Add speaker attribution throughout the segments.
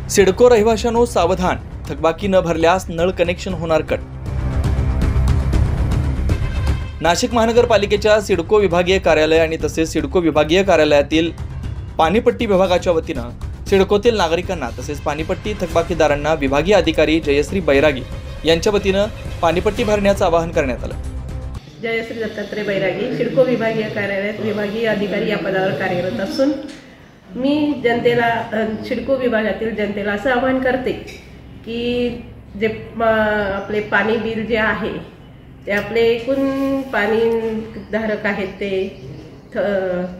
Speaker 1: सिडको रहिवाशांनो सावधान, थकबाकी न भरल्यास नळ कनेक्शन होणार कट। नाशिक महानगरपालिकेच्या सिडको विभागीय कार्यालय आणि तसेच सिडको विभागीय कार्यालयातील पाणीपट्टी विभागाच्या वतीनं सिडकोतील नागरिकांना तसेच पाणीपट्टी थकबाकीदारांना विभागीय अधिकारी जयश्री बैरागी यांच्या वतीनं पाणीपट्टी भरण्याचं आवाहन करण्यात आलं।
Speaker 2: जयश्री दत्तात्रय बैरागी, सिडको विभागीय कार्यालयात विभागीय अधिकारी या पदावर कार्यरत असून मी जनतेला सिडको विभागातील जनतेला असं आवाहन करते की जे आपले पाणी बिल जे आहे ते आपले एकूण पाणी धारक आहेत ते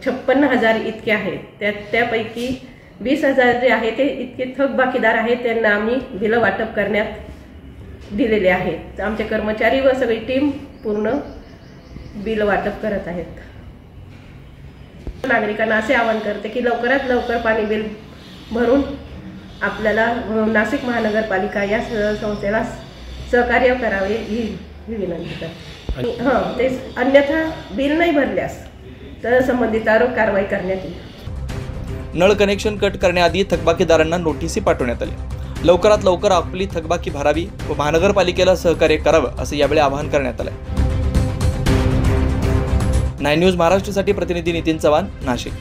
Speaker 2: 56,000 इतके आहेत। त्यापैकी 20,000 जे आहे ते इतके थकबाकीदार आहेत, त्यांना आम्ही बिल वाटप करण्यात दिलेले आहेत। आमचे कर्मचारी व सगळी टीम पूर्ण बिल वाटप करत आहेत। नागरिकांना असे आवाहन करते की लवकरात लवकर पाणी बिल भरून आपल्याला नाशिक महानगरपालिका या संस्थेला सहकार्य करावे ही विनंती करते। ते अन्यथा बिल नाही भरल्यास तर संबंधितांवर कारवाई करण्यात येईल।
Speaker 1: नळ कनेक्शन कट करण्याआधी थकबाकीदारांना नोटीसी पाठवण्यात आली। लवकरात लवकर आपली थकबाकी भरावी व महानगरपालिकेला सहकार्य करावं असं यावेळी आवाहन करण्यात आलं। 9 न्यूज महाराष्ट्रासाठी प्रतिनिधी नितीन चव्हाण, नाशिक।